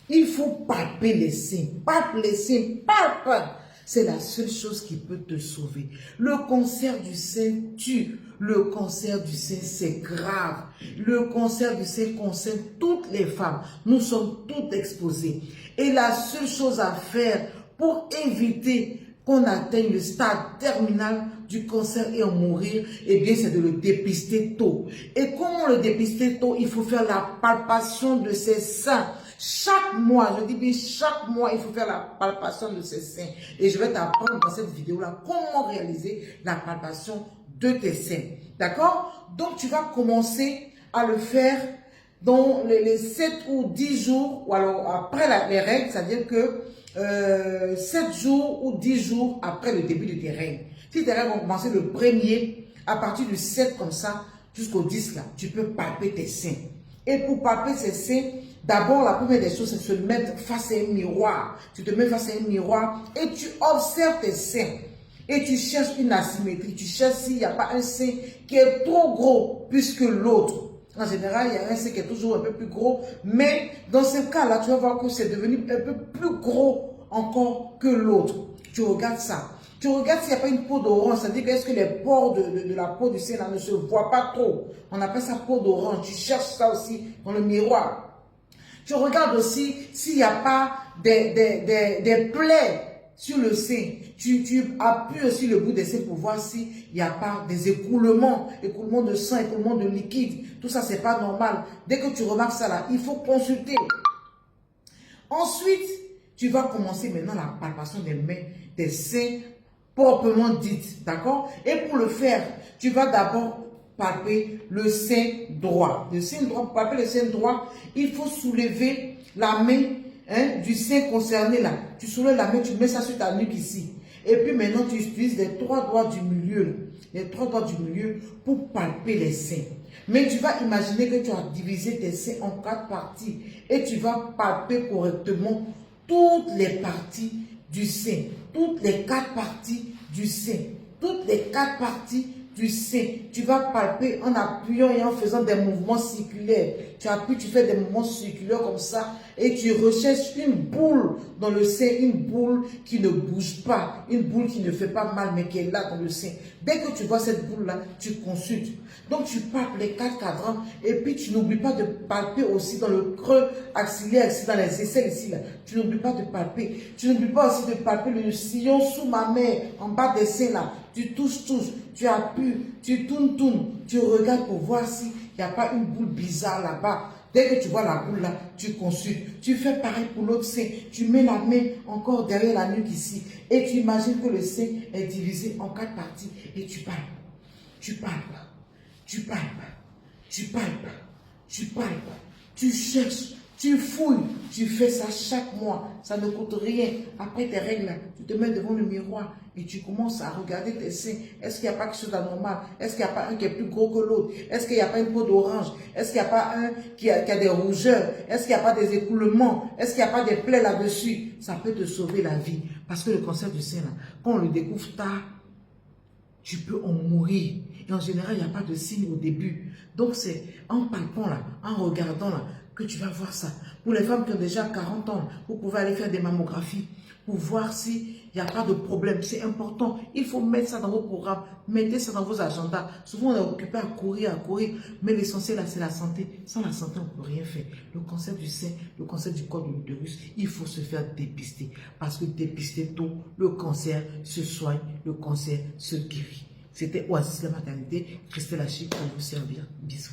Il faut palper les seins. Palpe les seins. Palpe. C'est la seule chose qui peut te sauver. Le cancer du sein tue. Le cancer du sein, c'est grave. Le cancer du sein concerne toutes les femmes. Nous sommes toutes exposées. Et la seule chose à faire pour éviter qu'on atteigne le stade terminal du cancer et en mourir, eh bien, c'est de le dépister tôt. Et comment le dépister tôt? Il faut faire la palpation de ses seins. Chaque mois, je dis bien chaque mois, il faut faire la palpation de ses seins. Et je vais t'apprendre dans cette vidéo-là comment réaliser la palpation de tes seins. D'accord? Donc, tu vas commencer à le faire dans les 7 ou 10 jours, ou alors après les règles, c'est-à-dire que 7 jours ou 10 jours après le début de tes règles. Si tes règles vont commencer le 1er, à partir du 7 comme ça, jusqu'au 10 là, tu peux palper tes seins. Et pour palper ces seins, d'abord, la première des choses, c'est de se mettre face à un miroir. Tu te mets face à un miroir et tu observes tes seins. Et tu cherches une asymétrie. Tu cherches s'il n'y a pas un sein qui est trop gros plus que l'autre. En général, il y a un sein qui est toujours un peu plus gros. Mais dans ce cas-là, tu vas voir que c'est devenu un peu plus gros encore que l'autre. Tu regardes ça. Tu regardes s'il n'y a pas une peau d'orange. C'est-à-dire que est-ce que les pores de la peau du sein là, ne se voient pas trop. On appelle ça peau d'orange. Tu cherches ça aussi dans le miroir. Tu regardes aussi s'il n'y a pas des plaies sur le sein. Tu appuies aussi le bout des seins pour voir s'il n'y a pas des écoulements de sang, écoulements de liquide. Tout ça, c'est pas normal. Dès que tu remarques ça là, il faut consulter. Ensuite, tu vas commencer maintenant la palpation des mains, des seins proprement dites. D'accord? Et pour le faire, tu vas d'abord palper le sein droit. Le sein droit, pour palper le sein droit, il faut soulever la main du sein concerné là. Tu soulèves la main, tu mets ça sur ta nuque ici. Et puis maintenant, tu utilises les 3 doigts du milieu. Les 3 doigts du milieu pour palper les seins. Mais tu vas imaginer que tu as divisé tes seins en 4 parties. Et tu vas palper correctement toutes les parties du sein. Toutes les 4 parties du sein. Toutes les 4 parties du sein. Tu vas palper en appuyant et en faisant des mouvements circulaires. Tu appuies, tu fais des mouvements circulaires comme ça et tu recherches une boule dans le sein, une boule qui ne bouge pas, une boule qui ne fait pas mal mais qui est là dans le sein. Dès que tu vois cette boule-là, tu consultes. Donc tu palpes les 4 cadrans et puis tu n'oublies pas de palper aussi dans le creux axillaire, ici dans les aisselles ici là. Tu n'oublies pas de palper. Tu n'oublies pas aussi de palper le sillon sous ma main, en bas des seins là. Tu touches, tu appuies, tu tournes, tu regardes pour voir s'il n'y a pas une boule bizarre là-bas. Dès que tu vois la boule là, tu consultes. Tu fais pareil pour l'autre sein. Tu mets la main encore derrière la nuque ici. Et tu imagines que le sein est divisé en 4 parties. Et tu palpes. Tu palpes. Tu palpes. Tu palpes. Tu palpes. Tu cherches. Tu fouilles. Tu fais ça chaque mois. Ça ne coûte rien. Après tes règles, tu te mets devant le miroir et tu commences à regarder tes seins. Est-ce qu'il n'y a pas quelque chose d'anormal? Est-ce qu'il n'y a pas un qui est plus gros que l'autre? Est-ce qu'il n'y a pas une peau d'orange? Est-ce qu'il n'y a pas un qui a des rougeurs? Est-ce qu'il n'y a pas des écoulements? Est-ce qu'il n'y a pas des plaies là-dessus? Ça peut te sauver la vie. Parce que le cancer du sein, là, quand on le découvre tard, tu peux en mourir. Et en général, il n'y a pas de signe au début. Donc, c'est en palpant là, en regardant là, que tu vas voir ça. Pour les femmes qui ont déjà 40 ans, vous pouvez aller faire des mammographies pour voir s'il n'y a pas de problème. C'est important. Il faut mettre ça dans vos programmes. Mettez ça dans vos agendas. Souvent, on est occupé à courir. Mais l'essentiel, là, c'est la santé. Sans la santé, on ne peut rien faire. Le cancer du sein, le cancer du col de l'utérus, il faut se faire dépister. Parce que dépister tôt, le cancer se soigne, le cancer se guérit. C'était Oasis la maternité. Christelle Hachi pour vous servir. Bisous.